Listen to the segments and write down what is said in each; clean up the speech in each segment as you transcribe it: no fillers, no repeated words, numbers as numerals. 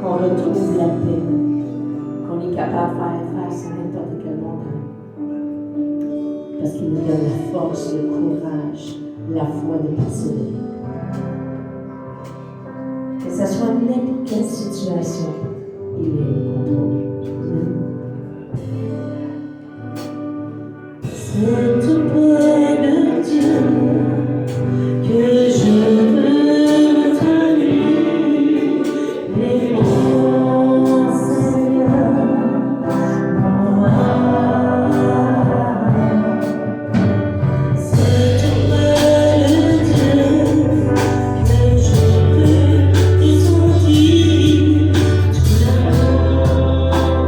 qu'on retrouve la paix, qu'on est capable de faire face à n'importe quel montagne. Parce qu'il nous donne la force, le courage, la foi de persévérer. Que ce soit n'importe quelle situation, il est au contrôle. C'est tout près de Dieu que je veux retenir les mots, Seigneur, moi. C'est tout près de Dieu que je veux ressentir tout l'amour.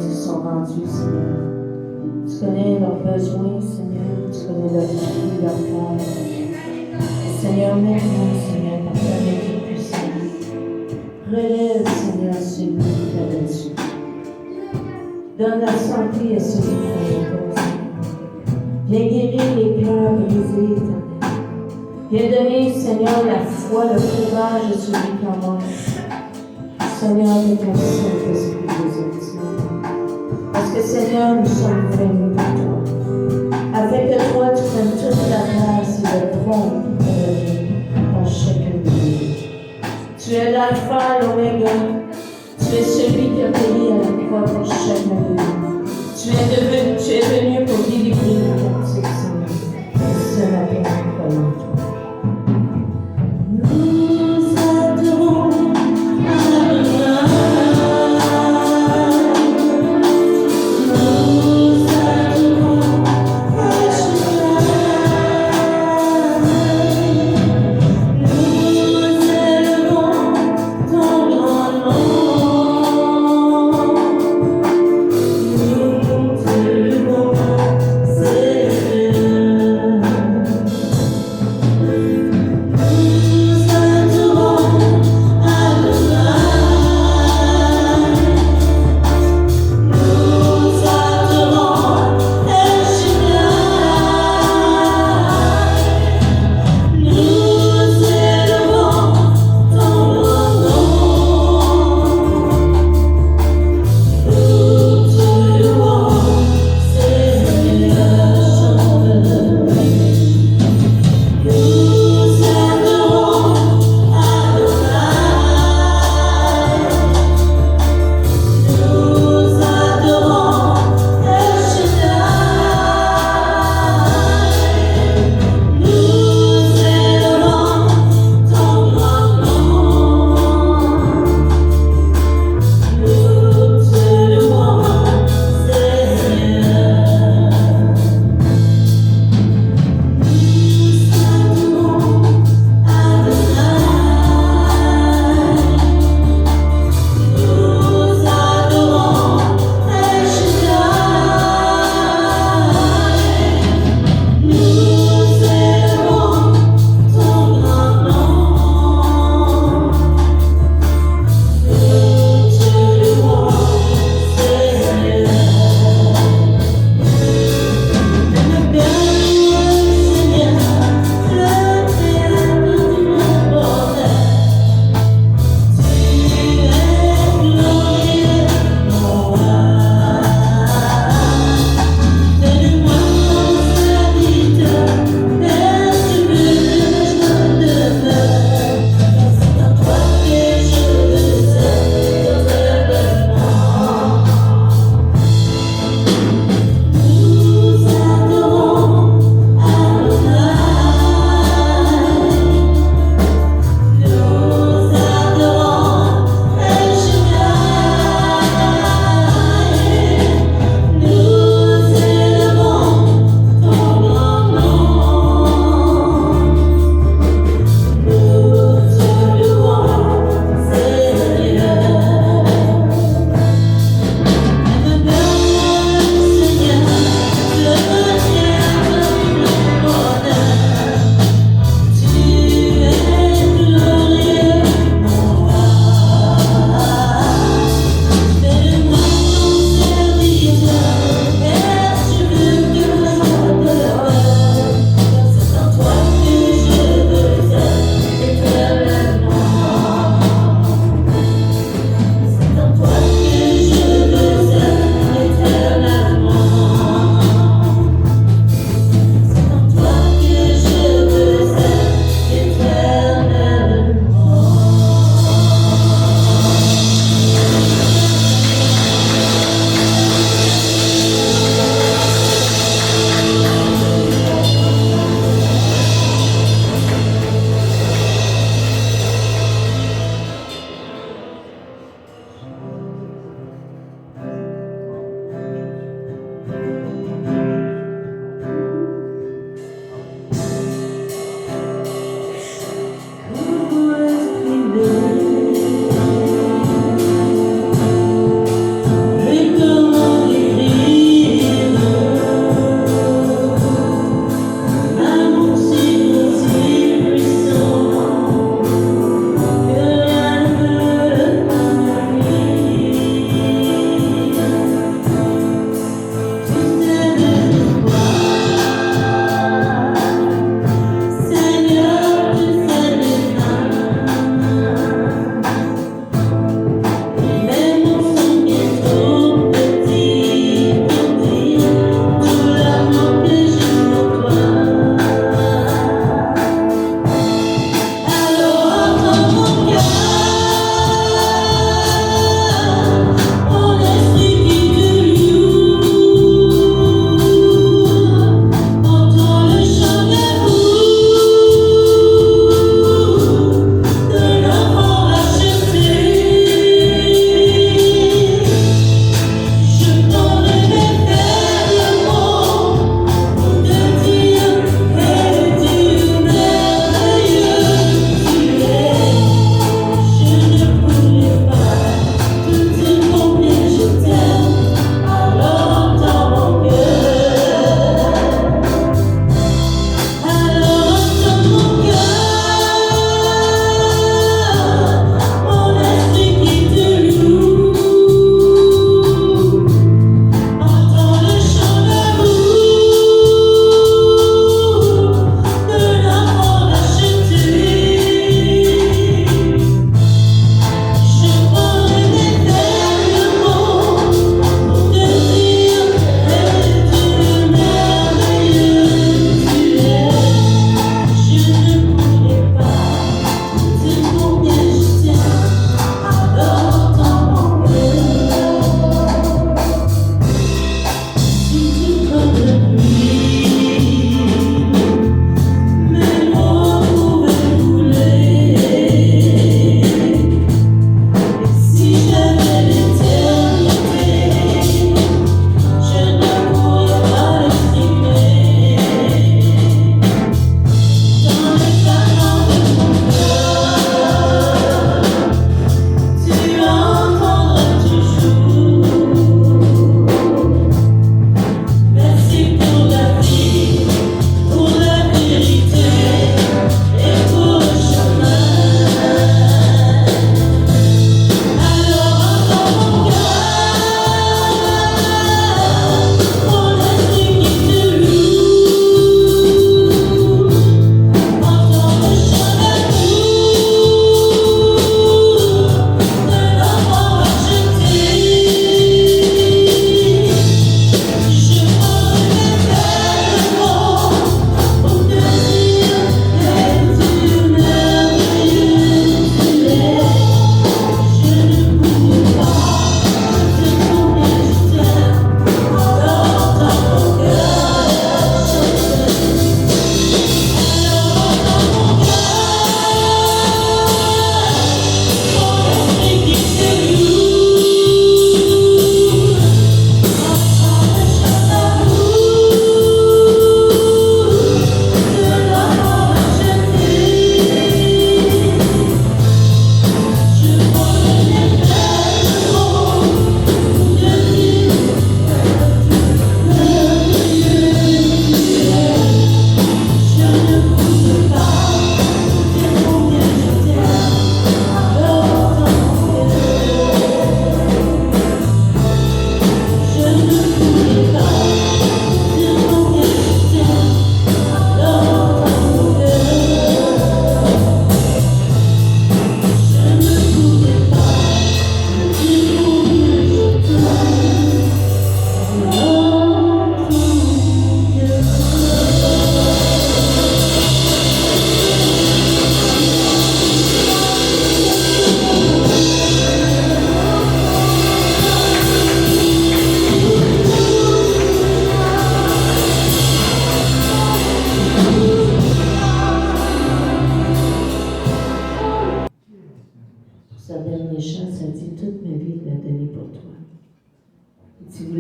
ils sont rendus, Seigneur. Tu connais leurs besoins, Seigneur. Tu connais leur vie, leur cœur. Seigneur, maintenant, Seigneur, par ta main puissante, relève, Seigneur, celui qui t'a battu. Donne la santé à celui qui t'a battu. Viens guérir les cœurs brisés, Éternel. Viens donner, Seigneur, la foi, le courage à celui qui en manque. Seigneur, avec ton Saint-Esprit des autres. Parce que, Seigneur, nous sommes venus pour toi. Afin que toi, tu prennes toute la place et le trône qui te revient dans chacun de nous. Tu es l'alpha, l'oméga. Tu es celui qui a payé à la croix pour chacun de nous. Tu es venu pour délivrer les captifs, Seigneur. Et ce matin, nous croyons en toi. Nous adorons. To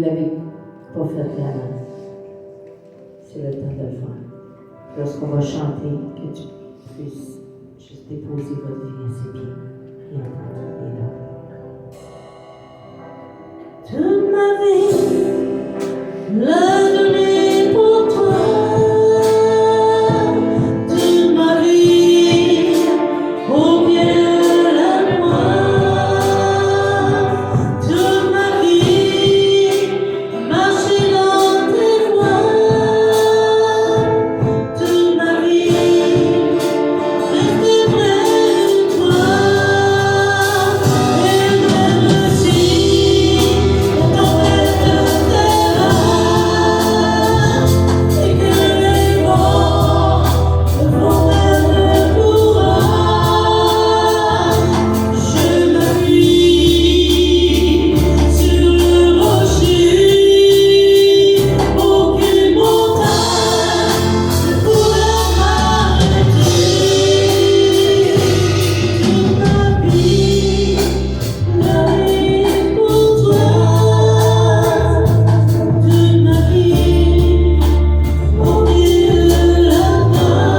l'avez pas fait vraiment, c'est le temps de le faire. Lorsqu'on va chanter, que tu puisses juste déposer votre vie à ses pieds et entendre les larmes. Toute ma vie, la donner pour toi. Toute ma vie, au pied de la croix. Toute ma vie, marcher dans tes voies. Toute ma vie, rester près de toi. Et même si la tempête t'aura et que les vents me font perdre le courage, je m'appuie sur le rocher. Aucune montagne ne pourra m'arrêter. Toute ma vie, la vie pour toi. Toute ma vie, au milieu de la croix.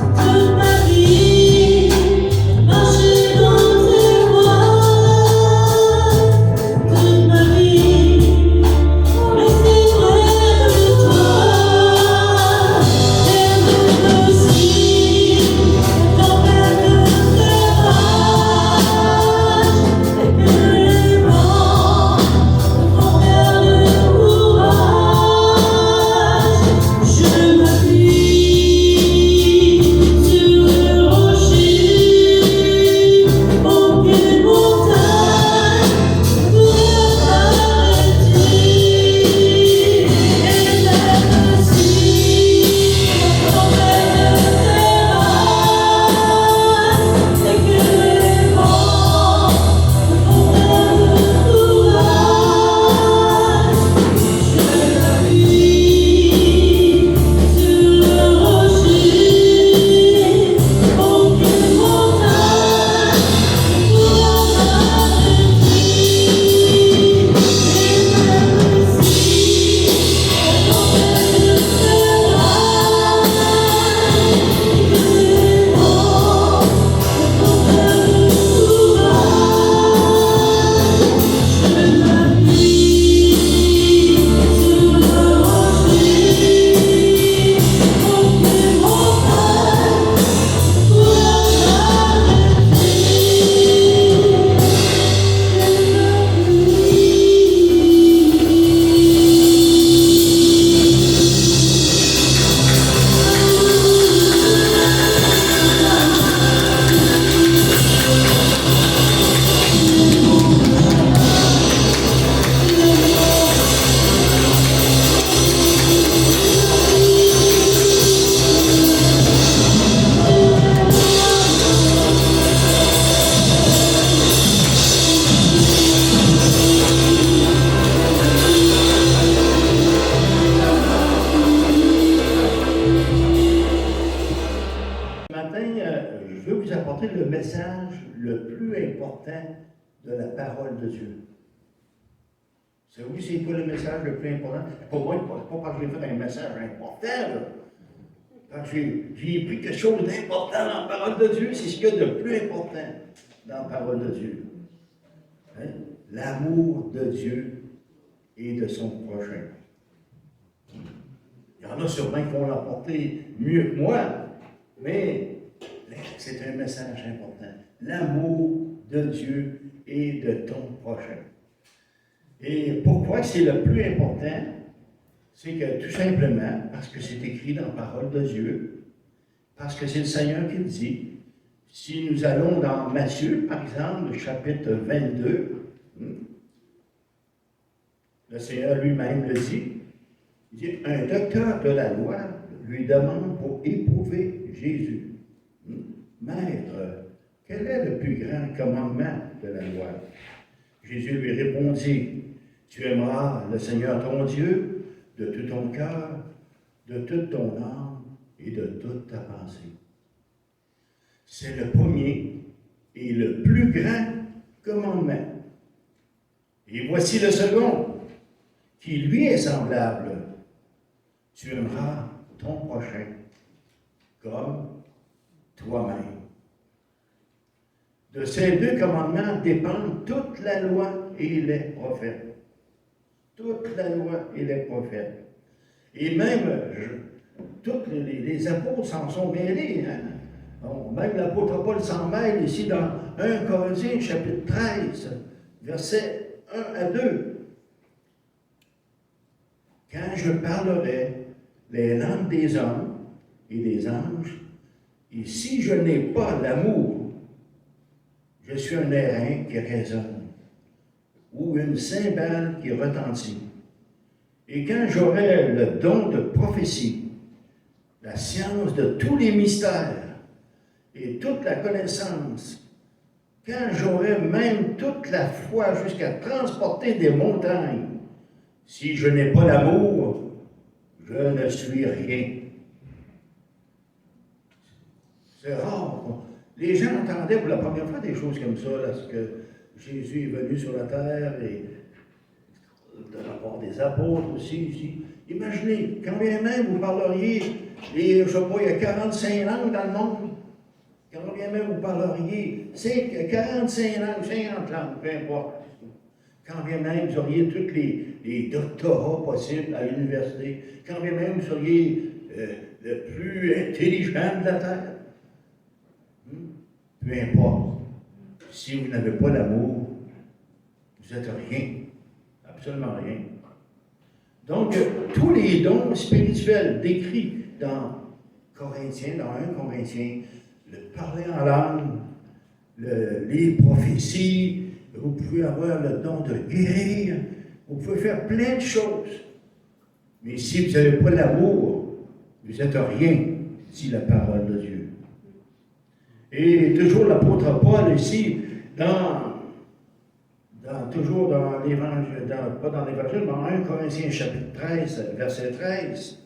Toute ma vie, marcher dans tes voies. Toute ma vie, rester près de toi. Et même si la tempête t'arrache et que les vents me font perdre le courage, je m'appuie sur le rocher. Aucune montagne ne pourra m'arrêter. Et même si la tempête terrasse et que les vents me font perdre le courage, je m'appuie sur le rocher. Aucune montagne ne pourra m'arrêter. Et même si la tempête Ce matin, je veux vous apporter le message le plus important de la parole de Dieu. Savez-vous c'est quoi le message le plus important? Pour moi, pas parce que j'ai fait un message important, là. Parce que j'ai pris quelque chose d'important dans la parole de Dieu, c'est ce qu'il y a de plus important dans la parole de Dieu. Hein? L'amour de Dieu et de son prochain. Il y en a sûrement qui vont l'apporter mieux que moi, mais c'est un message important. L'amour de Dieu et de ton prochain. Et pourquoi c'est le plus important? C'est que tout simplement, parce que c'est écrit dans la parole de Dieu, parce que c'est le Seigneur qui le dit. Si nous allons dans Matthieu, par exemple, le chapitre 22, le Seigneur lui-même le dit. Il dit, un docteur de la loi lui demande pour éprouver Jésus. Maître, quel est le plus grand commandement de la loi? Jésus lui répondit, tu aimeras le Seigneur ton Dieu de tout ton cœur, de toute ton âme et de toute ta pensée. C'est le premier et le plus grand commandement. Et voici le second, qui lui est semblable. Tu aimeras ton prochain comme toi-même. De ces deux commandements dépendent toute la loi et les prophètes. Toute la loi et les prophètes. Et même, tous les apôtres s'en sont mêlés. Hein? Bon, même l'apôtre Paul s'en mêle ici dans 1 Corinthiens chapitre 13, versets 1 à 2. Quand je parlerai les langues des hommes et des anges, et si je n'ai pas l'amour, je suis un airain qui résonne, ou une cymbale qui retentit. Et quand j'aurai le don de prophétie, la science de tous les mystères et toute la connaissance, quand j'aurai même toute la foi jusqu'à transporter des montagnes, si je n'ai pas l'amour, je ne suis rien. C'est rare. Les gens entendaient pour la première fois des choses comme ça, lorsque Jésus est venu sur la terre, et de la part des apôtres aussi. Imaginez, quand bien même vous parleriez, je ne sais pas, il y a 45 langues dans le monde, quand bien même vous parleriez, c'est 45 langues, 50 langues, peu importe. Quand bien même vous auriez tous les doctorats possibles à l'université, quand bien même vous seriez le plus intelligent de la terre, peu importe, si vous n'avez pas l'amour, vous n'êtes rien, absolument rien. Donc, tous les dons spirituels décrits dans Corinthiens, dans 1 Corinthiens, le parler en langue, les prophéties, vous pouvez avoir le don de guérir, vous pouvez faire plein de choses. Mais si vous n'avez pas l'amour, vous n'êtes rien, dit la parole de Dieu. Et toujours l'apôtre Paul ici, toujours dans l'évangile, pas dans l'évangile, mais en 1 Corinthiens chapitre 13, verset 13,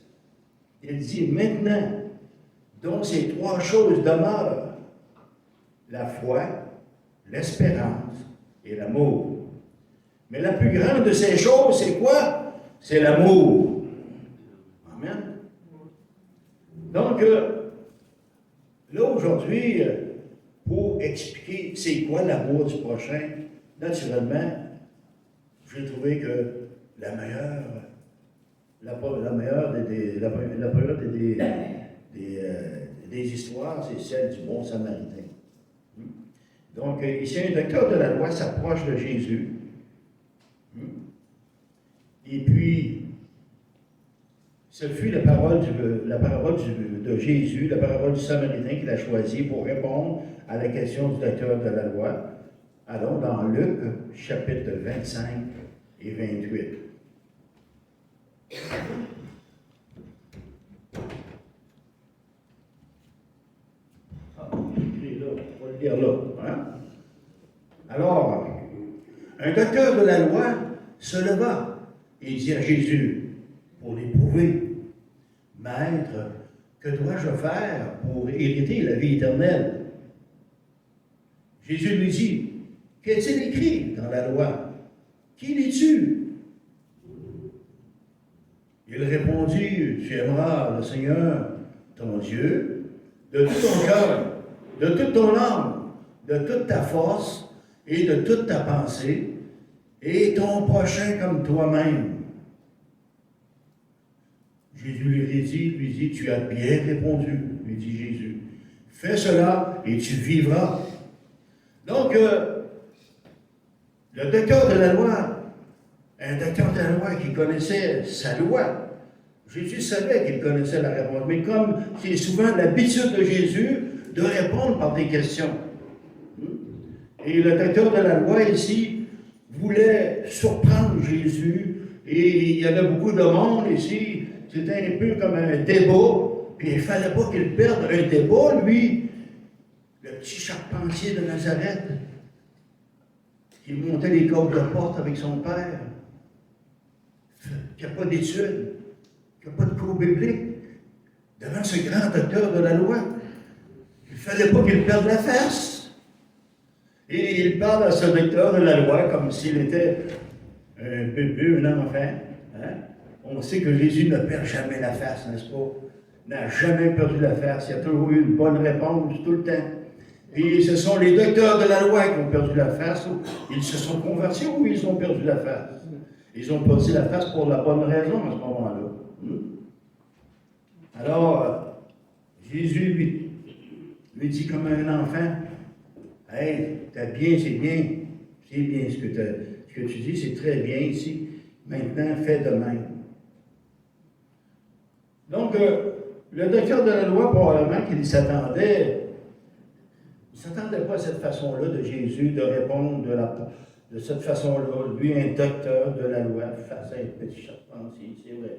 il dit, maintenant, donc ces trois choses demeurent, la foi, l'espérance et l'amour. Mais la plus grande de ces choses, c'est quoi? C'est l'amour. Amen. Donc, là, aujourd'hui, pour expliquer c'est quoi l'amour du prochain, naturellement, j'ai trouvé que la meilleure des histoires, c'est celle du bon samaritain. Donc, ici, un docteur de la loi s'approche de Jésus. Et puis, ce fut la parole de Jésus, la parole du Samaritain qu'il a choisi pour répondre à la question du docteur de la loi. Allons dans Luc, chapitre 25 et 28. On va le lire là. Hein? Alors, un docteur de la loi se leva et dit à Jésus, pour l'éprouver, Maître, que dois-je faire pour hériter la vie éternelle? Jésus lui dit, qu'est-il écrit dans la loi? Qui lis-tu? Il répondit, tu aimeras le Seigneur, ton Dieu, de tout ton cœur, de toute ton âme, de toute ta force et de toute ta pensée, et ton prochain comme toi-même. Jésus lui dit, tu as bien répondu, lui dit Jésus. Fais cela et tu vivras. Donc, le docteur de la loi, un docteur de la loi qui connaissait sa loi, Jésus savait qu'il connaissait la réponse, mais comme c'est souvent l'habitude de Jésus de répondre par des questions. Et le docteur de la loi ici voulait surprendre Jésus, et il y avait beaucoup de monde ici. C'était un peu comme un débat, puis il ne fallait pas qu'il perde un débat, lui, le petit charpentier de Nazareth, qui montait les cordes de porte avec son père, qui n'a pas d'études, qui n'a pas de cours biblique, devant ce grand docteur de la loi. Il ne fallait pas qu'il perde la face. Et il parle à ce docteur de la loi comme s'il était un bébé, un enfant. Hein? On sait que Jésus ne perd jamais la face, n'est-ce pas? N'a jamais perdu la face. Il y a toujours eu une bonne réponse tout le temps. Et ce sont les docteurs de la loi qui ont perdu la face. Ils se sont convertis ou ils ont perdu la face? Ils ont perdu la face pour la bonne raison à ce moment-là. Alors, Jésus lui dit comme un enfant, « Hey, t'as bien, c'est bien. C'est bien ce que tu dis, c'est très bien ici. Maintenant, fais de même. » Donc, le docteur de la loi, probablement qu'il s'attendait, il ne s'attendait pas à cette façon-là de Jésus de répondre de cette façon-là. Lui, un docteur de la loi, face à un petit charpentier, c'est vrai.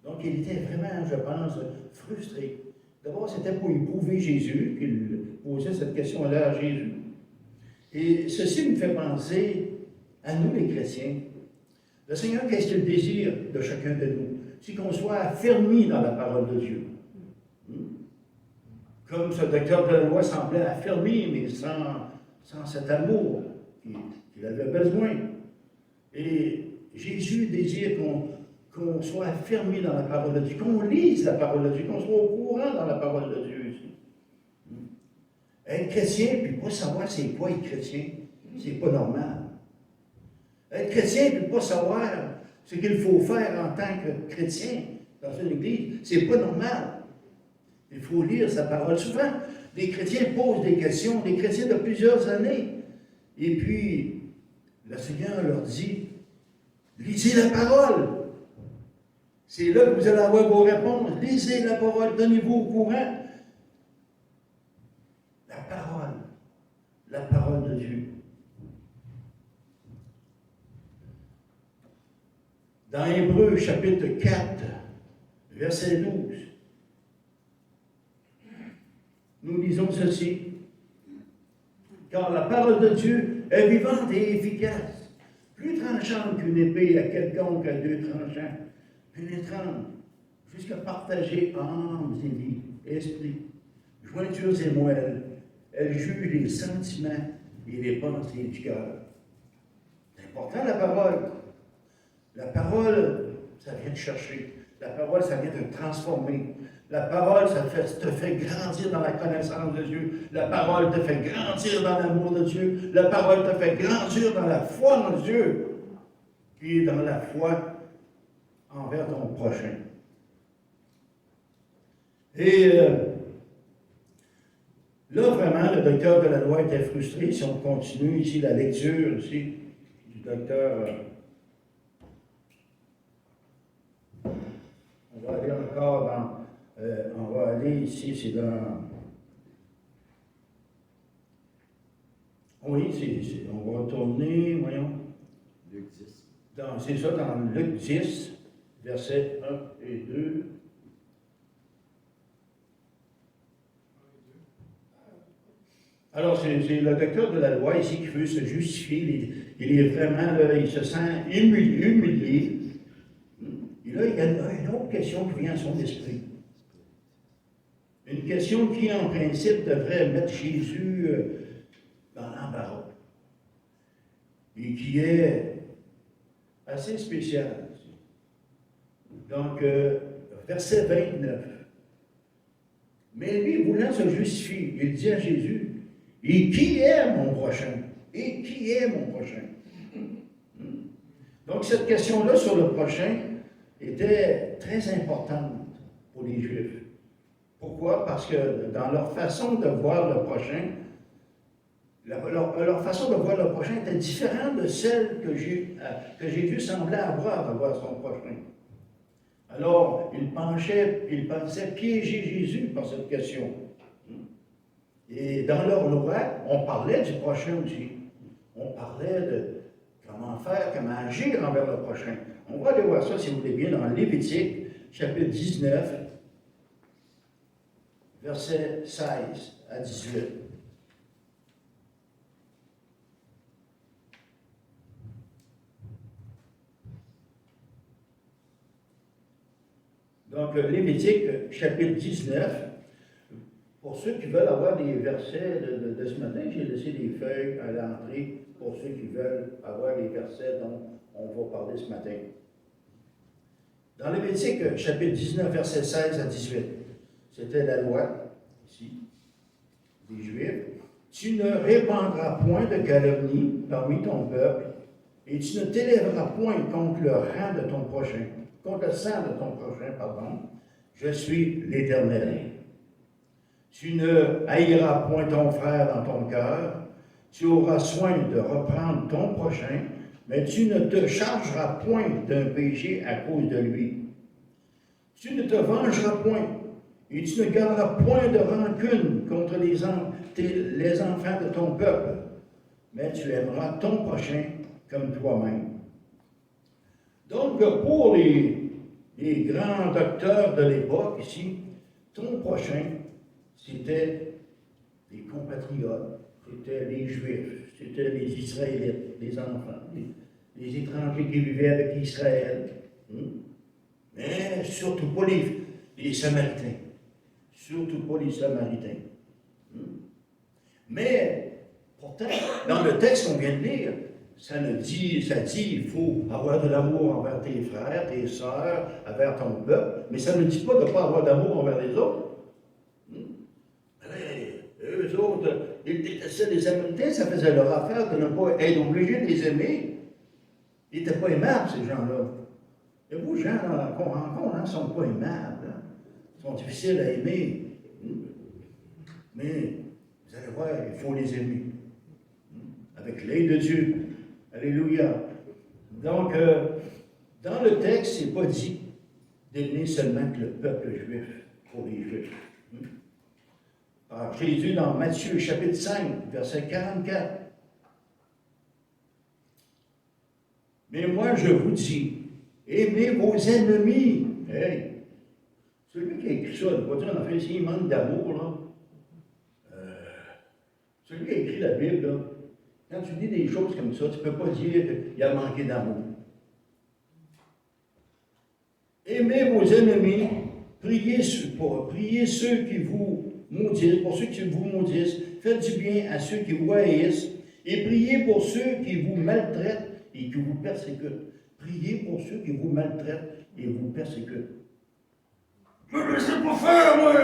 Donc, il était vraiment, je pense, frustré. D'abord, c'était pour éprouver Jésus qu'il posait cette question-là à Jésus. Et ceci me fait penser à nous, les chrétiens. Le Seigneur, qu'est-ce qu'il désire de chacun de nous? C'est qu'on soit affermis dans la parole de Dieu. Comme ce docteur de la loi semblait affermi, mais sans cet amour qu'il avait besoin. Et Jésus désire qu'on soit affermi dans la parole de Dieu, qu'on lise la parole de Dieu, qu'on soit au courant dans la parole de Dieu aussi. Être chrétien, puis pas savoir c'est quoi être chrétien, c'est pas normal. Être chrétien, puis pas savoir ce qu'il faut faire en tant que chrétien dans une église, c'est pas normal. Il faut lire sa parole. Souvent, les chrétiens posent des questions, des chrétiens de plusieurs années. Et puis, le Seigneur leur dit, lisez la parole. C'est là que vous allez avoir vos réponses. Lisez la parole, tenez-vous au courant. La parole de Dieu. Dans Hébreux, chapitre 4, verset 12, nous lisons ceci. Car la parole de Dieu est vivante et efficace, plus tranchante qu'une épée à quelconque à deux tranchants, pénétrante, jusqu'à partager âmes et vie, esprit, jointures et moelles. Elle juge les sentiments et les pensées du cœur. C'est important, la parole. La parole, ça vient te chercher. La parole, ça vient te transformer. La parole, ça te fait grandir dans la connaissance de Dieu. La parole te fait grandir dans l'amour de Dieu. La parole te fait grandir dans la foi en Dieu, qui est dans la foi envers ton prochain. Et là, vraiment, le docteur de la loi était frustré. Si on continue ici la lecture ici, du docteur, on va aller encore dans, on va aller ici, c'est dans, oui, on va retourner, voyons. Luc 10. C'est ça, dans Luc 10, versets 1 et 2. Alors, c'est le docteur de la loi ici qui veut se justifier. Il est vraiment, là, il se sent humilié. Et là, il y a une autre question qui vient à son esprit. Une question qui, en principe, devrait mettre Jésus dans l'embarras. Et qui est assez spéciale. Donc, verset 29. Mais lui, voulant se justifier, il dit à Jésus, « Et qui est mon prochain? Et qui est mon prochain? » Donc, cette question-là sur le prochain était très importante pour les Juifs. Pourquoi? Parce que dans leur façon de voir le prochain, leur façon de voir le prochain était différente de celle que Jésus semblait avoir de voir son prochain. Alors, il pensait piéger Jésus par cette question. Et dans leur loi, on parlait du prochain aussi. On parlait de comment faire, comment agir envers le prochain. On va aller voir ça, si vous voulez bien, dans Lévitique, chapitre 19, versets 16 à 18. Donc, Lévitique, chapitre 19, Pour ceux qui veulent avoir des versets de ce matin, j'ai laissé des feuilles à l'entrée pour ceux qui veulent avoir les versets dont on va parler ce matin. Dans Lévitique, chapitre 19, versets 16 à 18, c'était la loi, ici, des Juifs. Tu ne répandras point de calomnie parmi ton peuple, et tu ne t'élèveras point contre le rang de ton prochain, contre le sang de ton prochain, pardon. Je suis l'Éternel. Tu ne haïras point ton frère dans ton cœur, tu auras soin de reprendre ton prochain, mais tu ne te chargeras point d'un péché à cause de lui. Tu ne te vengeras point, et tu ne garderas point de rancune contre les enfants de ton peuple, mais tu aimeras ton prochain comme toi-même. Donc, pour les grands docteurs de l'époque ici, ton prochain, c'était les compatriotes, c'était les Juifs, c'était les Israélites, les enfants, les étrangers qui vivaient avec Israël. Mais surtout pas les Samaritains. Surtout pas les Samaritains. Mais, pourtant, dans le texte qu'on vient de lire, ça dit, il faut avoir de l'amour envers tes frères, tes sœurs, envers ton peuple, mais ça ne dit pas de ne pas avoir d'amour envers les autres. Eux autres, ils détestaient les Samaritains, ça faisait leur affaire de ne pas être obligés de les aimer. Ils n'étaient pas aimables, ces gens-là. Et vous, gens qu'on rencontre, ne sont pas aimables. Ils sont difficiles à aimer. Mais, vous allez voir, il faut les aimer. Avec l'aide de Dieu. Alléluia. Donc, dans le texte, ce n'est pas dit d'aimer seulement que le peuple juif pour les Juifs. Alors, Jésus, dans Matthieu, chapitre 5, verset 44. Mais moi, je vous dis, aimez vos ennemis. Hey, celui qui a écrit ça, il va dire, en fait, s'il manque d'amour, là, celui qui a écrit la Bible, là, quand tu dis des choses comme ça, tu ne peux pas dire qu'il a manqué d'amour. Aimez vos ennemis, priez ceux qui vous maudissent, pour ceux qui vous maudissent, faites du bien à ceux qui vous haïssent, et priez pour ceux qui vous maltraitent et qui vous persécutent. Priez pour ceux qui vous maltraitent et vous persécutent. Je ne le sais pas faire, moi,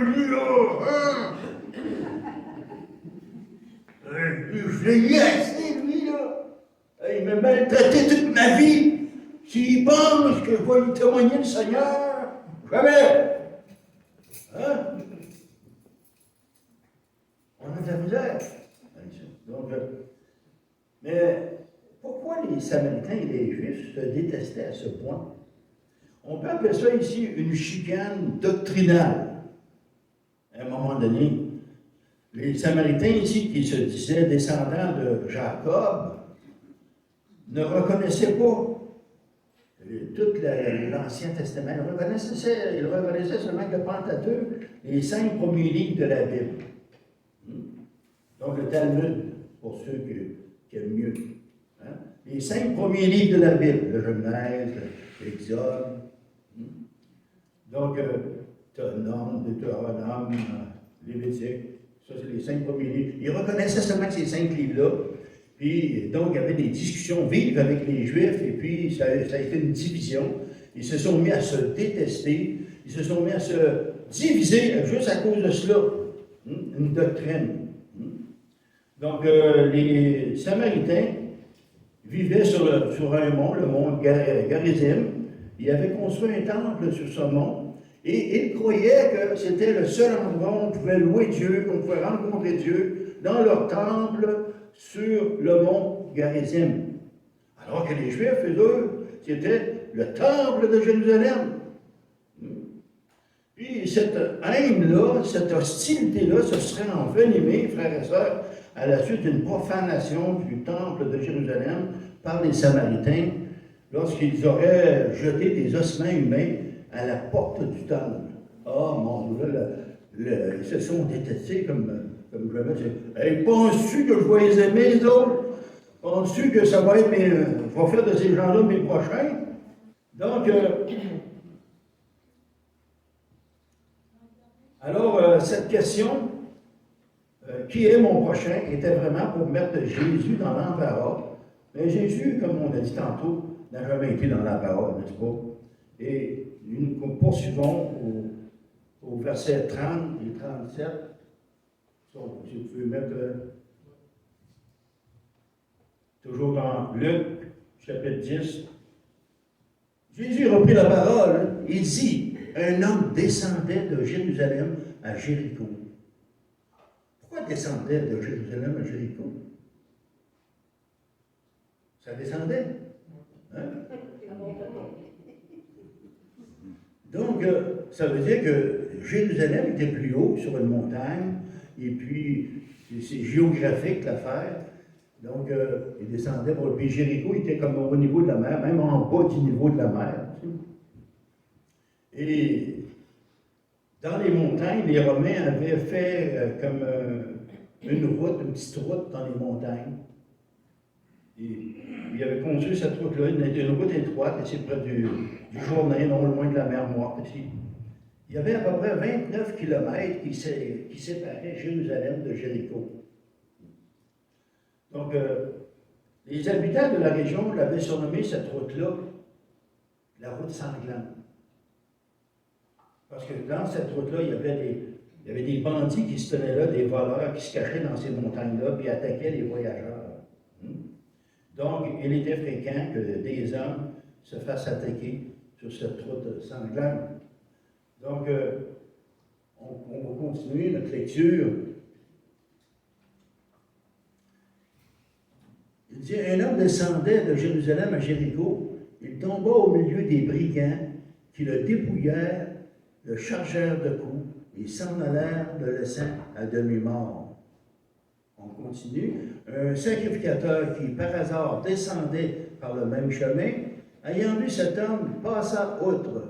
lui, là, je l'ai assez, lui, là. Il m'a maltraité toute ma vie. S'il pense que je vais lui témoigner le Seigneur, jamais. Hein? On a de la misère. Donc, mais pourquoi les Samaritains et les Juifs se détestaient à ce point? On peut appeler ça ici une chicane doctrinale. À un moment donné, les Samaritains ici, qui se disaient descendants de Jacob, ne reconnaissaient pas tout l'Ancien Testament. Ils reconnaissaient seulement le Pentateuque, les 5 premiers livres de la Bible. Donc le Talmud, pour ceux qui aiment mieux. Hein? Les 5 premiers livres de la Bible, le Genèse, l'Exode. Donc, Deutéronome, Lévitique, ça c'est les 5 premiers livres. Ils reconnaissaient seulement ces 5 livres-là. Puis, donc, il y avait des discussions vives avec les Juifs, et puis ça a été une division. Ils se sont mis à se détester, ils se sont mis à se diviser juste à cause de cela. Une doctrine. Donc, les Samaritains vivaient sur un mont, le mont Garizim. Ils avaient construit un temple sur ce mont, et ils croyaient que c'était le seul endroit où on pouvait louer Dieu, qu'on pouvait rencontrer Dieu, dans leur temple, sur le mont Garizim. Alors que les Juifs, eux, c'était le temple de Jérusalem. Puis cette haine-là, cette hostilité-là se serait envenimée, frères et sœurs, à la suite d'une profanation du temple de Jérusalem par les Samaritains, lorsqu'ils auraient jeté des ossements humains à la porte du temple. Oh mon Dieu, ils se sont détestés comme je vais dire. Hey, penses-tu que je vais les aimer, les autres? Penses-tu que ça va être je vais faire de ces gens-là mes prochains? Donc, Alors, cette question, qui est mon prochain, était vraiment pour mettre Jésus dans l'embarras. Mais Jésus, comme on a dit tantôt, n'a jamais été dans l'embarras, n'est-ce pas? Et nous poursuivons au verset 30 et 37. Donc, si vous pouvez mettre toujours dans Luc, chapitre 10. Jésus reprit la parole, il dit, un homme descendait de Jérusalem à Jéricho. Pourquoi descendait de Jérusalem à Jéricho? Ça descendait. Hein? Donc, ça veut dire que Jérusalem était plus haut sur une montagne, et puis c'est géographique l'affaire. Donc, il descendait pour le pays. Jéricho était comme au niveau de la mer, même en bas du niveau de la mer. Et dans les montagnes, les Romains avaient fait comme une route, une petite route dans les montagnes. Et ils avaient construit cette route-là, une route étroite, ici près du Jourdain, non loin de la mer Morte, ici. Il y avait à peu près 29 kilomètres qui séparaient Jérusalem de Jéricho. Donc, les habitants de la région l'avaient surnommé cette route-là la route sanglante. Parce que dans cette route-là, il y avait des bandits qui se tenaient là, des voleurs qui se cachaient dans ces montagnes-là, puis attaquaient les voyageurs. Donc, il était fréquent que des hommes se fassent attaquer sur cette route sanglante. Donc, on va continuer notre lecture. Il dit, un homme descendait de Jérusalem à Jéricho. Il tomba au milieu des brigands qui le dépouillèrent, le chargèrent de coups et s'en allèrent le laissant à demi-mort. On continue. Un sacrificateur qui, par hasard, descendait par le même chemin, ayant vu cet homme, passa outre.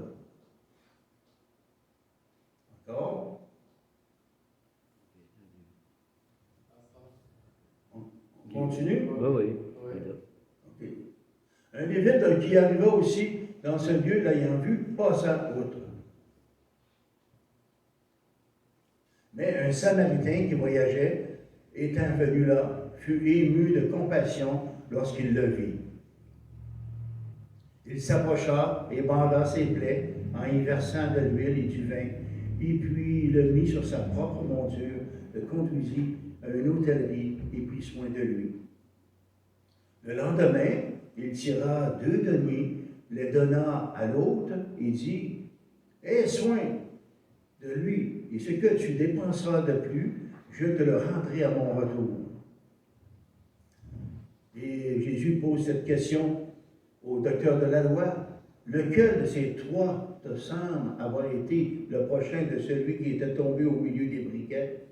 Encore? On continue? Oui. OK. Un Lévite qui arriva aussi dans ce lieu, l'ayant vu, passa outre. Mais un Samaritain qui voyageait, étant venu là, fut ému de compassion lorsqu'il le vit. Il s'approcha et banda ses plaies en y versant de l'huile et du vin, et puis le mit sur sa propre monture, le conduisit à une hôtellerie et prit soin de lui. Le lendemain, il tira 2 deniers, les donna à l'autre et dit, « Aie soin de lui, et ce que tu dépenseras de plus, je te le rendrai à mon retour. » Et Jésus pose cette question au docteur de la loi. Lequel de ces 3 te semble avoir été le prochain de celui qui était tombé au milieu des briquets?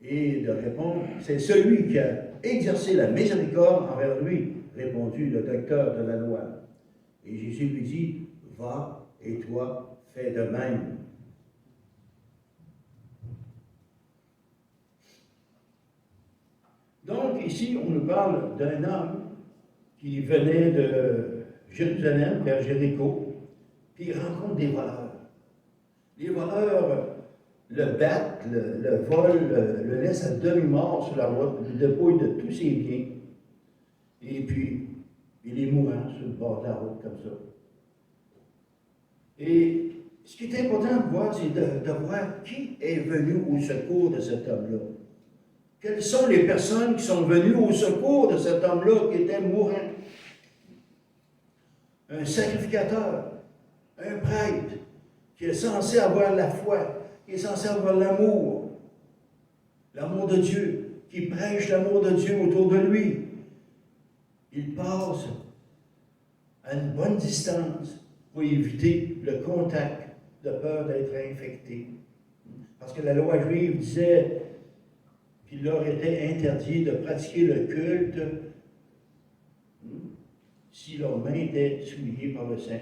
Et de répondre, c'est celui qui a exercé la miséricorde envers lui, répondit le docteur de la loi. Et Jésus lui dit, va et toi, fais de même. Donc, ici, on nous parle d'un homme qui venait de Jérusalem vers Jéricho, puis il rencontre des voleurs. Les voleurs le battent, le volent, le laissent à demi-mort sur la route, le dépouillent de tous ses biens, et puis il est mourant sur le bord de la route comme ça. Et ce qui est important de voir, c'est de voir qui est venu au secours de cet homme-là. Quelles sont les personnes qui sont venues au secours de cet homme-là qui était mourant? Un sacrificateur, un prêtre, qui est censé avoir la foi, qui est censé avoir l'amour de Dieu, qui prêche l'amour de Dieu autour de lui. Il passe à une bonne distance pour éviter le contact, de peur d'être infecté. Parce que la loi juive disait qu'il leur était interdit de pratiquer le culte si leurs mains étaient souillées par le sang.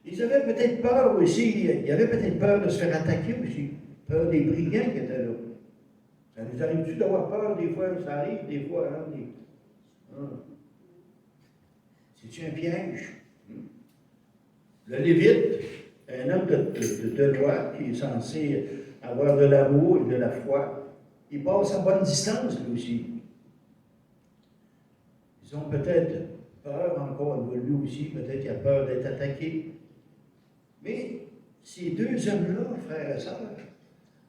Ils avaient peut-être peur aussi, il y avait peut-être peur de se faire attaquer aussi, peur des brigands qui étaient là. Ça nous arrive-tu d'avoir peur des fois? Ça arrive des fois, C'est-tu un piège? Le Lévite, un homme de loi qui est censé avoir de l'amour et de la foi, il passe à bonne distance lui aussi. Ils ont peut-être peur encore de lui aussi, peut-être qu'il a peur d'être attaqué. Mais ces deux hommes-là, frères et sœurs,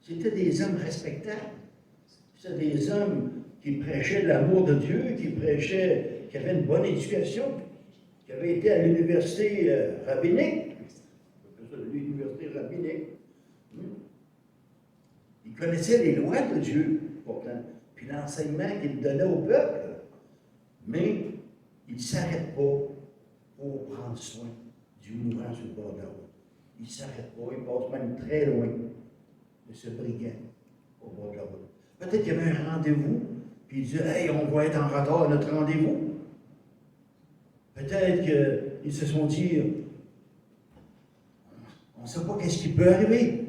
c'était des hommes respectables. C'était des hommes qui prêchaient l'amour de Dieu, qui avaient une bonne éducation, qui avaient été à l'université rabbinique. L'université rabbinique. Ils connaissaient les lois de Dieu, pourtant, puis l'enseignement qu'il donnait au peuple. Mais ils ne s'arrêtent pas pour prendre soin du mourant sur le bord de la route. Ils ne s'arrêtent pas, ils passent même très loin de ce brigand au bord de la route. Peut-être qu'il y avait un rendez-vous, puis ils disaient, hey, on va être en retard à notre rendez-vous. Peut-être qu'ils se sont dit, on ne sait pas qu'est-ce qui peut arriver.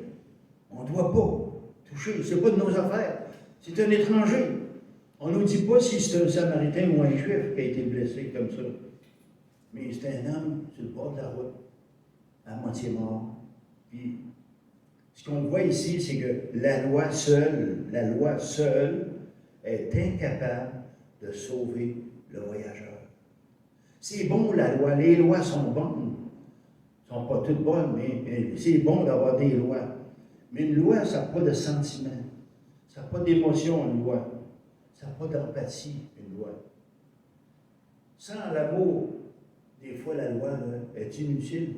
On ne doit pas toucher, ce n'est pas de nos affaires. C'est un étranger. On ne nous dit pas si c'est un Samaritain ou un Juif qui a été blessé comme ça. Mais c'est un homme sur le bord de la route, à moitié mort. Puis, ce qu'on voit ici, c'est que la loi seule est incapable de sauver le voyageur. C'est bon la loi, les lois sont bonnes. Elles ne sont pas toutes bonnes, mais c'est bon d'avoir des lois. Mais une loi, ça n'a pas de sentiment. Ça n'a pas d'émotion, une loi. Ça n'a pas d'empathie, une loi. Sans l'amour, des fois la loi là, est inutile.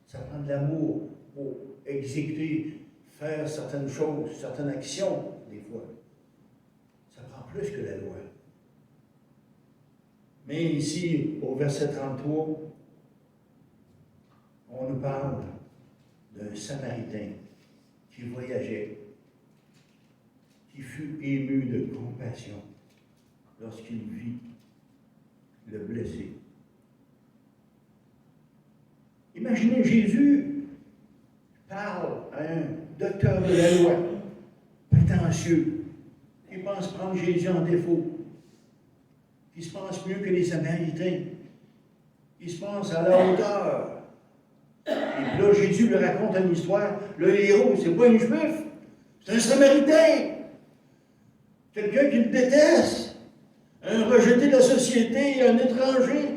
Ça prend de l'amour pour exécuter, faire certaines choses, certaines actions, des fois. Ça prend plus que la loi. Mais ici, au verset 33, on nous parle d'un Samaritain qui voyageait, qui fut ému de compassion lorsqu'il vit le blessé. Imaginez, Jésus parle à un docteur de la loi, prétentieux, qui pense prendre Jésus en défaut, qui se pense mieux que les Samaritains, qui se pense à la hauteur. Et puis là, Jésus lui raconte une histoire. Le héros, c'est pas un Juif, c'est un Samaritain. Quelqu'un qui le déteste, un rejeté de la société, un étranger,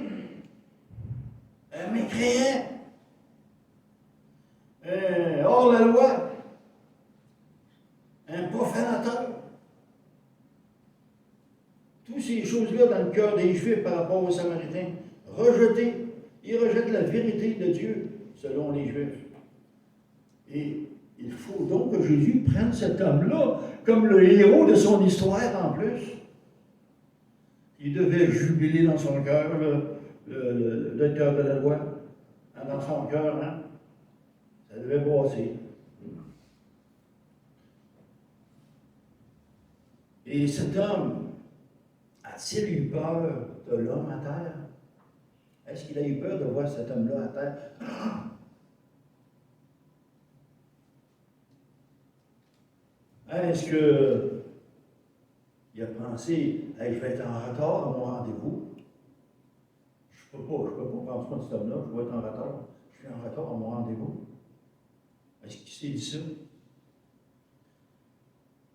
un mécréant, un hors-la-loi, un profanateur. Toutes ces choses-là dans le cœur des Juifs par rapport aux Samaritains, rejetés, ils rejettent la vérité de Dieu selon les Juifs. Et il faut donc que Jésus prenne cet homme-là comme le héros de son histoire en plus. Il devait jubiler dans son cœur, le docteur de la loi, dans son cœur, hein? Ça devait brasser. Et cet homme, a-t-il eu peur de l'homme à terre? Est-ce qu'il a eu peur de voir cet homme-là à terre? Est-ce qu'il a pensé, hey, je vais être en retard à mon rendez-vous? Je ne peux pas prendre soin de cet homme-là, je vais être en retard. Je suis en retard à mon rendez-vous. Est-ce qu'il s'est dit ça?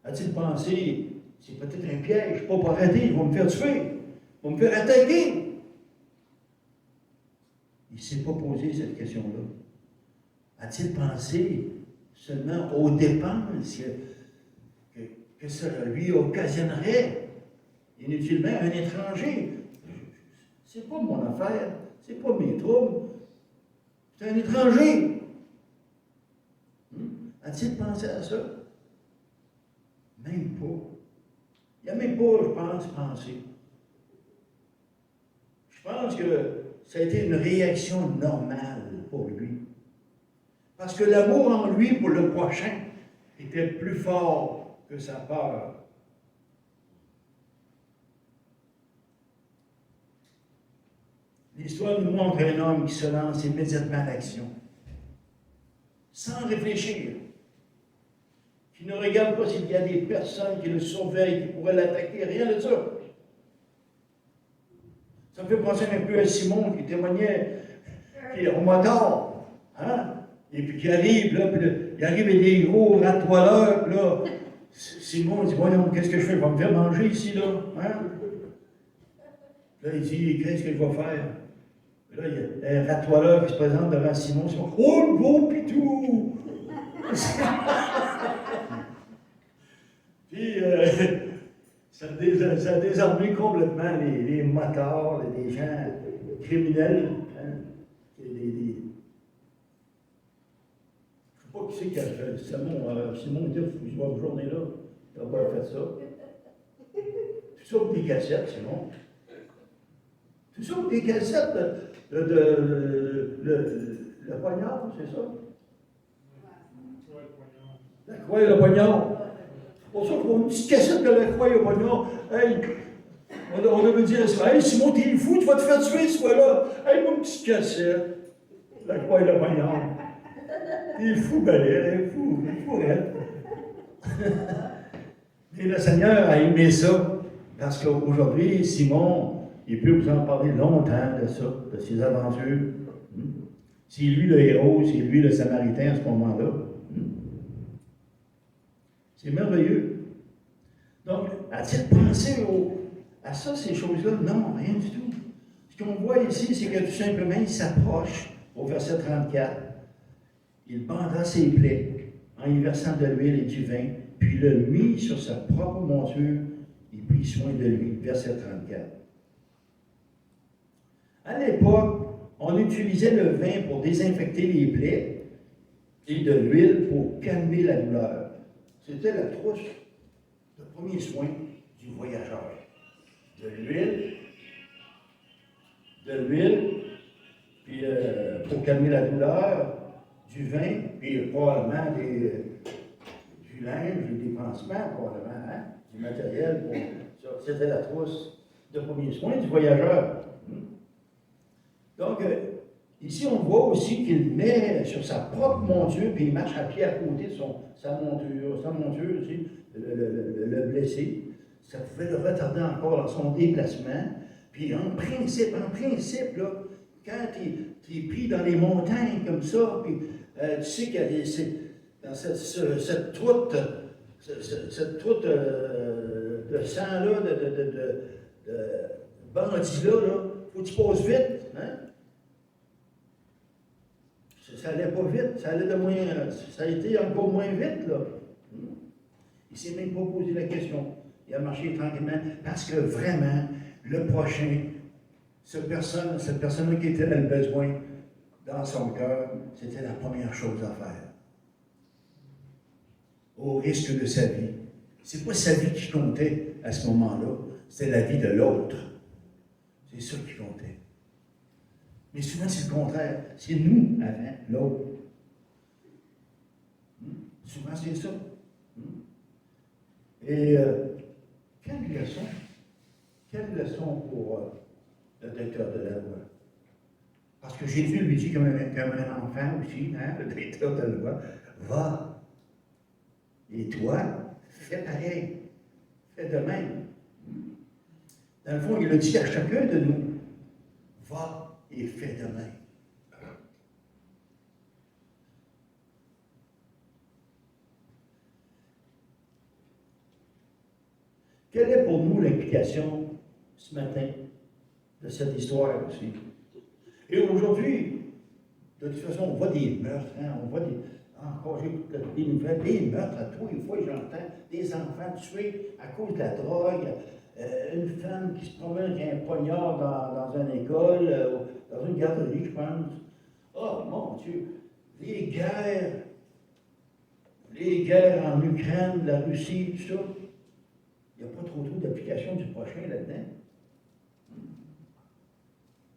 A-t-il pensé, c'est peut-être un piège, je ne peux pas arrêter, ils vont me faire tuer, ils vont me faire attaquer? Il ne s'est pas posé cette question-là. A-t-il pensé seulement aux dépenses que ça lui occasionnerait inutilement un étranger? C'est pas mon affaire, c'est pas mes troubles, c'est un étranger. A-t-il pensé à ça? Même pas. Il n'y a même pas, je pense, pensé. Je pense que ça a été une réaction normale pour lui. Parce que l'amour en lui pour le prochain était plus fort que sa peur. L'histoire nous montre un homme qui se lance immédiatement à l'action, sans réfléchir, qui ne regarde pas s'il y a des personnes qui le surveillent, qui pourraient l'attaquer, rien de ça. Ça me fait penser un peu à Simon qui témoignait au moteur. Hein? Et puis qui arrive, là, puis là, il arrive avec des gros ratoileurs, puis là, Simon dit, voyons, qu'est-ce que je fais? Je vais me faire manger ici, là, hein? Là, il dit, qu'est-ce que je vais faire? Là, il y a un ratoileur qui se présente devant Simon. Simon, oh, le beau pitou! Puis, ça a désarmé complètement les motards, les gens criminels. Hein? Je ne sais pas qui c'est qui a fait Simon dit, je vois cette journée-là, il n'a pas fait ça. Tout ça pour des cassettes, Simon. Tout ça pour des cassettes le poignard, c'est ça? La croix et le poignard. C'est pour ça qu'on a une petite cassette de la croix et le poignard. Hey, on avait dit ça. Hey, Simon, t'es fou, tu vas te faire tuer, ce fois-là. Hey, moi, une petite cassette. La croix et le poignard. T'es fou, Balais, fou, raide. Mais le Seigneur a aimé ça. Parce qu'aujourd'hui, Simon, il peut vous en parler longtemps de ça, de ses aventures. C'est lui le héros, c'est lui le Samaritain à ce moment-là. C'est merveilleux. Donc, a-t-il pensé à ça, ces choses-là? Non, rien du tout. Ce qu'on voit ici, c'est que tout simplement, il s'approche au verset 34. Il banda ses plaies en y versant de l'huile et du vin, puis le mit sur sa propre monture. Il prit soin de lui. Verset 34. À l'époque, on utilisait le vin pour désinfecter les plaies et de l'huile pour calmer la douleur. C'était la trousse, le premier soin du voyageur. De l'huile, puis pour calmer la douleur, du vin, puis probablement du linge, des pansements, probablement, hein? Du matériel. C'était la trousse de premier soin du voyageur. Donc, ici, on voit aussi qu'il met sur sa propre monture, puis il marche à pied à côté de sa monture. Sa monture aussi, le blessé, ça pouvait le retarder encore dans son déplacement. Puis en principe, là, quand tu es pris dans les montagnes comme ça, puis tu sais qu'il y a dans cette troute, de sang-là, de bandits-là, faut que tu passes vite. Hein? Ça allait pas vite, ça a été encore moins vite, là. Il ne s'est même pas posé la question. Il a marché tranquillement parce que vraiment, le prochain, cette personne qui était dans le besoin, dans son cœur, c'était la première chose à faire. Au risque de sa vie. C'est pas sa vie qui comptait à ce moment-là, c'était la vie de l'autre. C'est ça qui comptait. Mais souvent, c'est le contraire. C'est nous avant l'autre. Souvent, c'est ça. Et quelle leçon pour le directeur de la loi? Parce que Jésus lui dit comme un enfant aussi, hein, le directeur de la loi, va. Et toi, fais pareil. Fais de même. Dans le fond, il a dit à chacun de nous, va et fais de même. Quelle est pour nous l'implication ce matin de cette histoire aussi? Et aujourd'hui, de toute façon, on voit des meurtres, hein, on voit encore j'écoute des nouvelles, des meurtres à tous les fois, j'entends des enfants tués à cause de la drogue, une femme qui se promène avec un poignard dans une école, dans une garderie, je pense. Oh mon Dieu, les guerres en Ukraine, la Russie, tout ça. Il n'y a pas trop d'application du prochain là-dedans.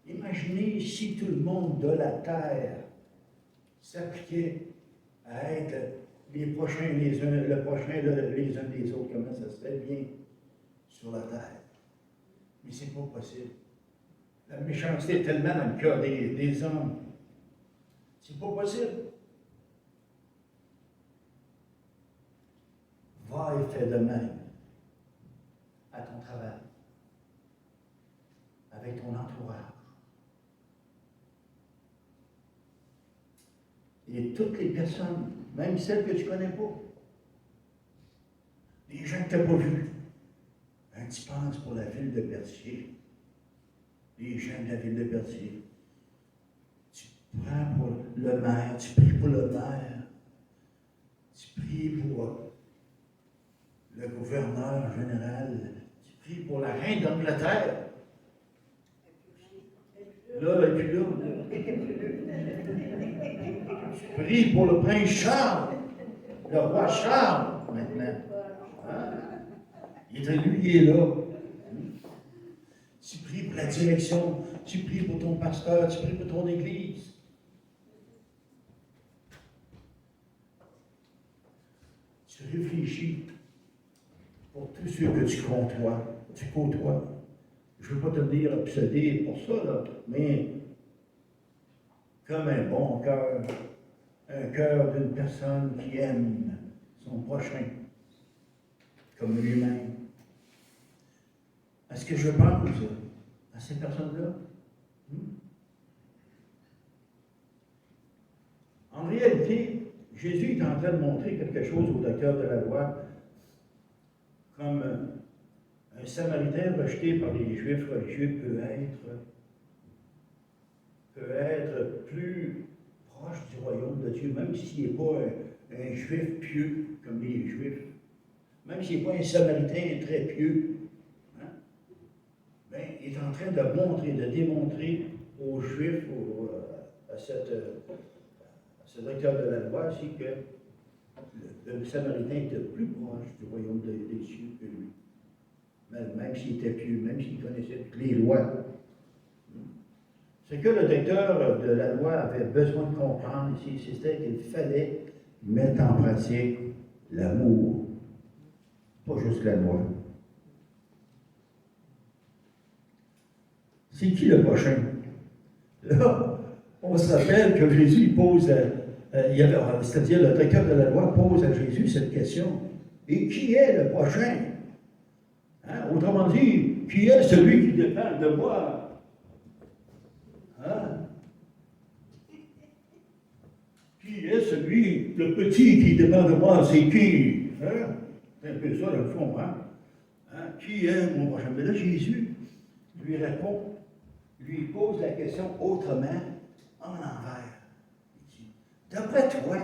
Imaginez si tout le monde de la Terre s'appliquait à être les prochains les uns, les uns des autres, comment ça serait bien sur la Terre. Mais c'est pas possible. La méchanceté est tellement dans le cœur des hommes. C'est pas possible. Va et fais de même à ton travail, avec ton entourage. Et toutes les personnes, même celles que tu ne connais pas, les gens que tu n'as pas vus, hein, tu penses pour la ville de Berthier, les gens de la ville de Berthier, tu prends pour le maire, tu pries pour le maire, tu pries pour le gouverneur général, tu pries pour la reine d'Angleterre. Là, et puis là, tu pries pour le prince Charles, le roi Charles, maintenant. Hein? Il est là. Tu pries pour la direction, tu pries pour ton pasteur, tu pries pour ton église. Tu réfléchis pour tous ceux que tu côtoies. Je ne veux pas te dire obsédé pour ça, là, mais comme un bon cœur, un cœur d'une personne qui aime son prochain, comme lui-même. Est-ce que je pense à ces personnes-là? En réalité, Jésus est en train de montrer quelque chose au docteur de la loi, comme un Samaritain rejeté par les Juifs religieux peut être plus proche du royaume de Dieu, même s'il n'est pas un Juif pieux comme les Juifs, même s'il n'est pas un Samaritain très pieux. Hein? Ben, il est en train de montrer, de démontrer aux Juifs, à ce docteur de la loi, aussi que le Samaritain était plus proche du royaume des cieux que lui. Même s'il était pieux, même s'il connaissait toutes les lois. Ce que le docteur de la loi avait besoin de comprendre ici, c'était qu'il fallait mettre en pratique l'amour, pas juste la loi. C'est qui le prochain? Là, on se rappelle que Jésus pose, c'est-à-dire le docteur de la loi pose à Jésus cette question. Et qui est le prochain? Hein? Autrement dit, qui est celui qui dépend de moi? Hein? Qui est celui, le petit qui dépend de moi? C'est qui? Hein? C'est un peu ça, dans le fond. Hein? Qui est mon prochain? Mais là, Jésus lui répond, lui pose la question autrement, en envers. Il dit, d'après toi,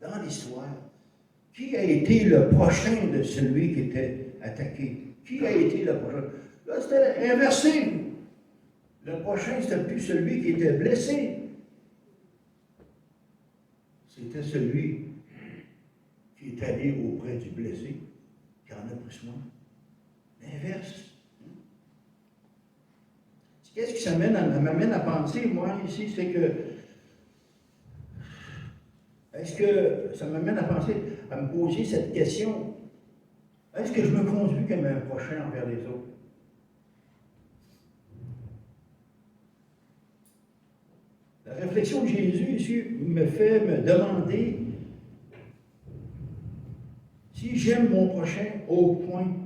dans l'histoire, qui a été le prochain de celui qui était attaqué? Qui a été le prochain? Là, c'était inversé. Le prochain, c'était plus celui qui était blessé. C'était celui qui est allé auprès du blessé, qui en a pris soin. L'inverse. Qu'est-ce qui m'amène à penser, moi, ici, c'est que, est-ce que ça m'amène à penser, à me poser cette question, est-ce que je me conduis comme un prochain envers les autres? La réflexion de Jésus ici me fait me demander si j'aime mon prochain au point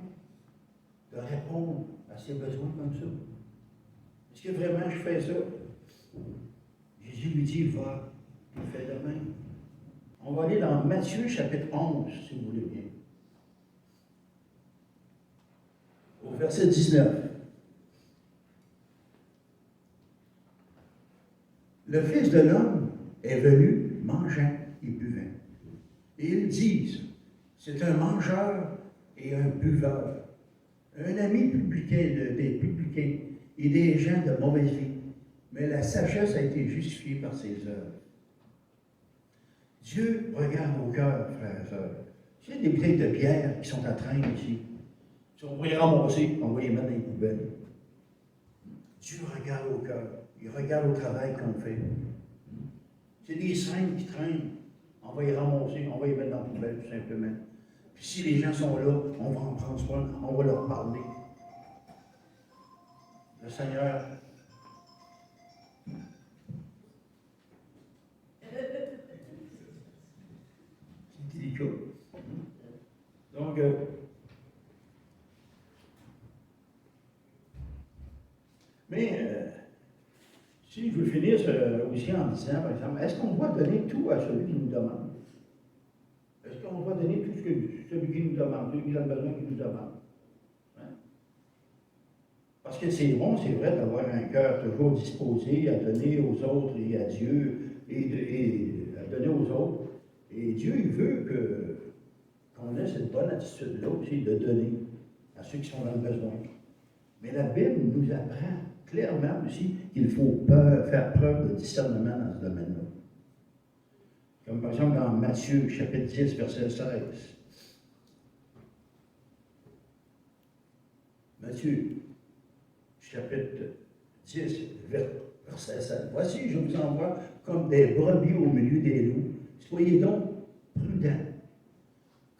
de répondre à ses besoins comme ça. Est-ce que vraiment je fais ça? Jésus lui dit, va, tu fais de même. On va aller dans Matthieu chapitre 11, si vous voulez bien. Au verset 19. Le Fils de l'homme est venu mangeant et buvant. Et ils disent, c'est un mangeur et un buveur, un ami publicain des publicains et des gens de mauvaise vie. Mais la sagesse a été justifiée par ses œuvres. Dieu regarde au cœur, frères et sœurs. Il y a des bouteilles de bière qui sont à traîner ici. On va les ramasser, on va les mettre dans les poubelles. Dieu regarde au cœur. Il regarde au travail qu'on fait. C'est des scènes qui traînent. On va les ramasser, on va les mettre dans la poubelle, tout simplement. Puis si les gens sont là, on va en prendre soin, on va leur parler. Le Seigneur. C'est délicat. Donc, Si je veux finir aussi en disant, par exemple, est-ce qu'on doit donner tout à celui qui nous demande? Est-ce qu'on doit donner tout celui qui nous demande, celui qui a besoin qui nous demande? Hein? Parce que c'est bon, c'est vrai, d'avoir un cœur toujours disposé à donner aux autres et à Dieu, et à donner aux autres. Et Dieu, il veut qu'on ait cette bonne attitude-là aussi de donner à ceux qui sont dans le besoin. Mais la Bible nous apprend clairement aussi qu'il faut faire preuve de discernement dans ce domaine-là. Comme par exemple dans Matthieu, chapitre 10, verset 16. Matthieu, chapitre 10, verset 16. Voici, je vous envoie comme des brebis au milieu des loups. Soyez donc prudents,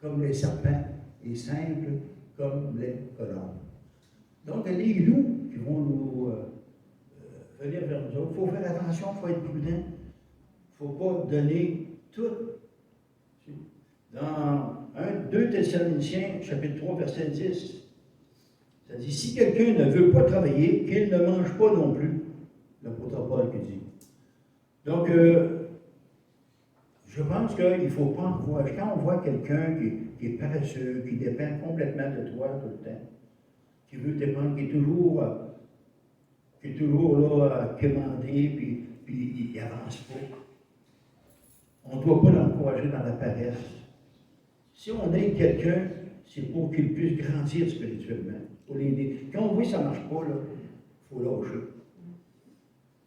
comme les serpents, et simples comme les colombes. Donc, les loups qui vont nous venir vers nous autres, il faut faire attention, il faut être prudent. Il ne faut pas donner tout. Dans 2 Thessaloniciens, chapitre 3, verset 10, ça dit, si quelqu'un ne veut pas travailler, qu'il ne mange pas non plus. L'apôtre Paul qui dit. Donc, je pense qu'il ne faut pas encourager. Quand on voit quelqu'un qui est paresseux, qui dépend complètement de toi tout le temps, qui veut dépendre, qui est toujours là à quémander, puis il n'avance pas. On ne doit pas l'encourager dans la paresse. Si on aide quelqu'un, c'est pour qu'il puisse grandir spirituellement. Pour l'aider. Quand on voit que ça ne marche pas, il faut lâcher.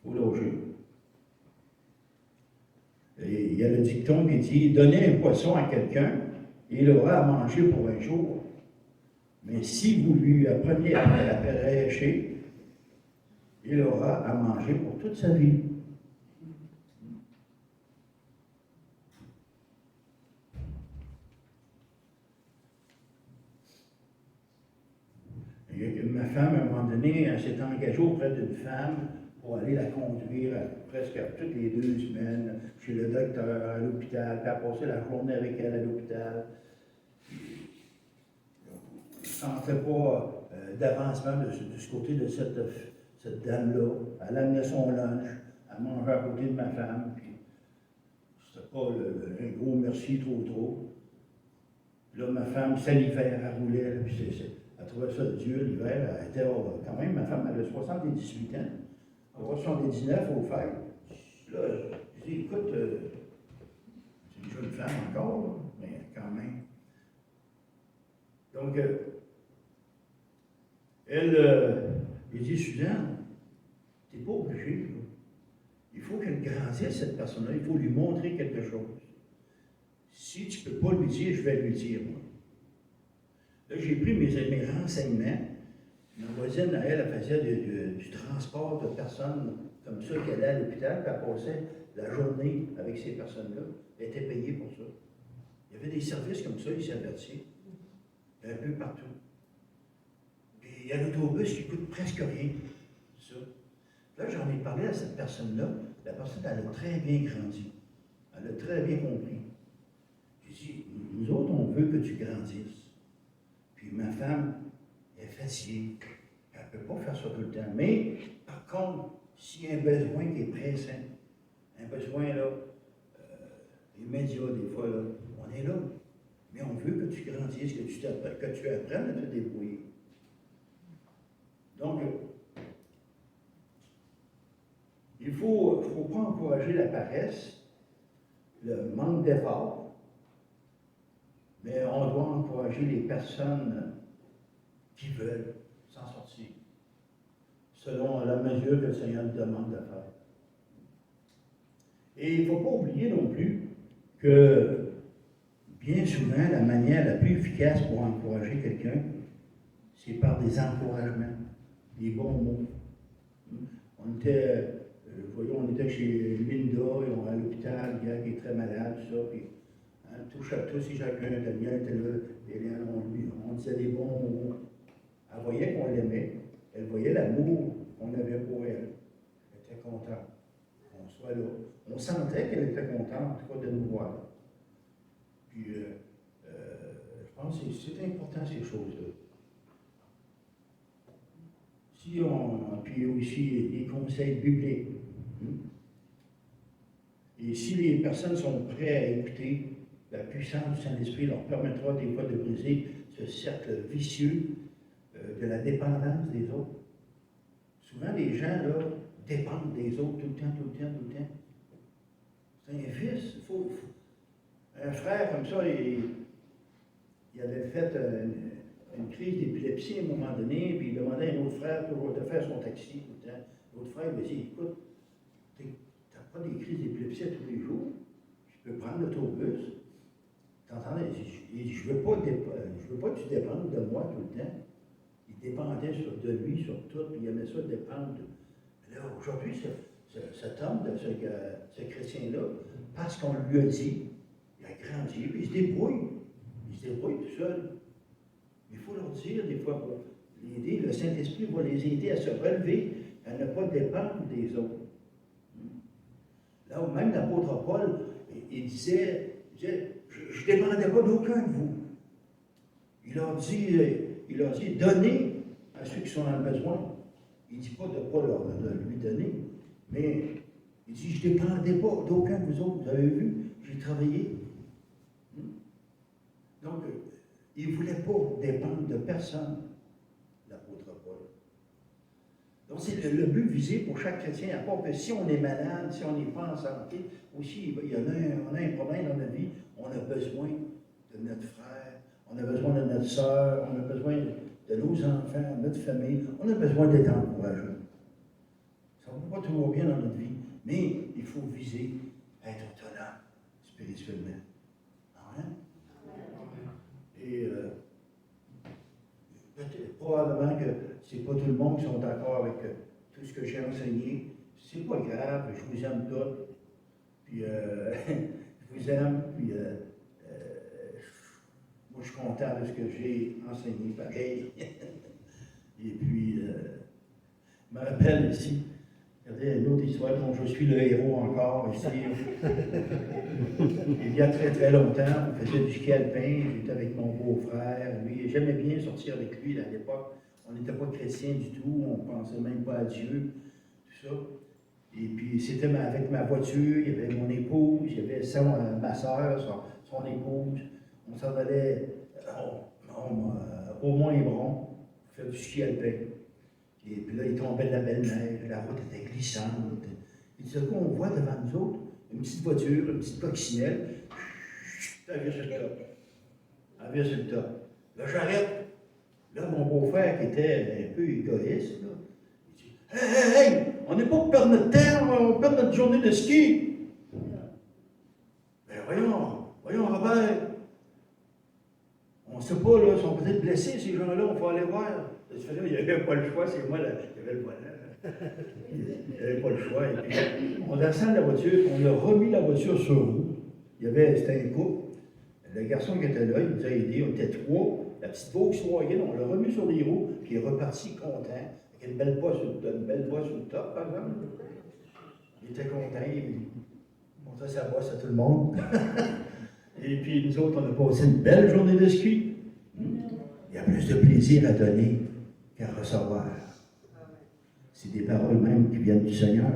Il faut lâcher. Et il y a le dicton qui dit, donnez un poisson à quelqu'un, et il aura à manger pour un jour. Mais si vous lui apprenez à pêcher, il aura à manger pour toute sa vie. Ma femme, à un moment donné, elle s'est engagée auprès d'une femme pour aller la conduire presque toutes les 2 semaines chez le docteur à l'hôpital, puis elle passé la journée avec elle à l'hôpital. Je ne sentais pas d'avancement de ce côté de cette dame-là. Elle amenait son lunch, elle mangeait à côté de ma femme, puis c'était pas un gros merci trop. Là, ma femme salivait, elle roulait, puis elle trouvait ça dur l'hiver. Elle était quand même, ma femme avait 78 ans. Elle avait 79 au fait. Là, je dis, écoute, c'est une jeune femme encore, là, mais quand même. Donc, elle dit, Suzanne, tu n'es pas obligé, là. Il faut qu'elle grandisse, cette personne-là. Il faut lui montrer quelque chose. Si tu ne peux pas lui dire, je vais lui dire, moi. Là, j'ai pris mes renseignements. Ma voisine, elle faisait du transport de personnes comme ça qui allaient à l'hôpital, puis elle passait la journée avec ces personnes-là. Elle était payée pour ça. Il y avait des services comme ça ici à Berthier, un peu partout. Puis il y a l'autobus qui coûte presque rien. Ça. Là, j'en ai parlé à cette personne-là. La personne, elle a très bien grandi. Elle a très bien compris. J'ai dit, nous autres, on veut que tu grandisses. Puis ma femme est fatiguée. Elle ne peut pas faire ça tout le temps. Mais, par contre, s'il y a un besoin qui est pressant, un besoin là, immédiat des fois, là, on est là. Mais on veut que tu grandisses, que tu apprennes à te débrouiller. Donc, il ne faut pas encourager la paresse, le manque d'effort, mais on doit encourager les personnes qui veulent s'en sortir, selon la mesure que le Seigneur nous demande de faire. Et il ne faut pas oublier non plus que, bien souvent, la manière la plus efficace pour encourager quelqu'un, c'est par des encouragements, des bons mots. On était chez Linda, à l'hôpital, hier, qui est très malade, tout ça, puis touche à tous et chacun, Daniel était là, Hélène, on disait des bons mots. Elle voyait qu'on l'aimait, elle voyait l'amour qu'on avait pour elle. Elle était contente qu'on soit là. On sentait qu'elle était contente, en tout cas, de nous voir. Puis, je pense que c'est important, ces choses-là. Puis aussi, des conseils bibliques. Et si les personnes sont prêtes à écouter, la puissance du Saint-Esprit leur permettra des fois de briser ce cercle vicieux de la dépendance des autres. Souvent, les gens là, dépendent des autres tout le temps, tout le temps, tout le temps. C'est un vice. Un frère comme ça, il avait fait une crise d'épilepsie à un moment donné, puis il demandait à un autre frère toujours de faire son taxi tout le temps. L'autre frère lui dit, écoute, tu n'as pas des crises d'épilepsie tous les jours, je peux prendre l'autobus. T'entendais? Il dit, je veux pas que tu dépendes de moi tout le temps. Il dépendait de lui sur tout, puis il aimait ça dépendre. Mais là, aujourd'hui, cet homme, ce chrétien-là, parce qu'on lui a dit, il a grandi, puis il se débrouille. Il se débrouille tout seul. Il faut leur dire, des fois, pour l'aider, le Saint-Esprit va les aider à se relever, à ne pas dépendre des autres. Là où même l'apôtre Paul, il disait, je ne dépendais pas d'aucun de vous. Il leur dit, donnez à ceux qui sont dans le besoin. Il ne dit pas de ne pas de lui donner, mais il dit, je ne dépendais pas d'aucun de vous autres. Vous avez vu, j'ai travaillé. Donc, il ne voulait pas dépendre de personne, l'apôtre Paul. Donc, c'est le but visé pour chaque chrétien, à part que si on est malade, si on n'est pas en santé, aussi, on a un problème dans notre vie, on a besoin de notre frère, on a besoin de notre soeur, on a besoin de nos enfants, de notre famille, on a besoin d'être encouragé. Ça ne va pas toujours bien dans notre vie, mais il faut viser à être autonome spirituellement. Amen. Et probablement que ce n'est pas tout le monde qui sont d'accord avec tout ce que j'ai enseigné. C'est pas grave, je vous aime tous. Puis je vous aime, puis moi je suis content de ce que j'ai enseigné, pareil. Et puis, je me rappelle ici, regardez une autre histoire dont je suis le héros encore ici. Il y a très très longtemps, on faisait du ski alpin, j'étais avec mon beau-frère, lui, j'aimais bien sortir avec lui à l'époque. On n'était pas chrétiens du tout, on ne pensait même pas à Dieu, tout ça. Et puis c'était avec ma voiture, il y avait mon épouse, il y avait ma soeur, son épouse. On s'en allait au Mont-Hébron, faire du ski alpin. Et puis là, il tombait de la belle neige, la route était glissante. Et tout à coup, on voit devant nous autres une petite voiture, une petite coccinelle. Elle vient sur le top. Elle vient sur le top. Là, j'arrête. Là, mon beau-frère, qui était un peu égoïste, là, il dit, hey, on n'est pas pour perdre notre temps, on perd notre journée de ski. Ben voyons, Robert. On ne sait pas, là, ils sont peut-être blessés, ces gens-là, on faut aller voir. Il n'y avait pas le choix, c'est moi, qui avait le volant. Il n'y avait pas le choix. Et puis, on descend de la voiture, on a remis la voiture sur route. C'était un couple. Le garçon qui était là, il nous a aidés, on était trois. La petite Volkswagen, on l'a remis sur les roues, puis il est reparti content, avec une belle voix sur le top, par exemple. Il était content, il montrait sa bosse à tout le monde. Et puis nous autres, on a passé une belle journée de ski. Il y a plus de plaisir à donner qu'à recevoir. C'est des paroles même qui viennent du Seigneur.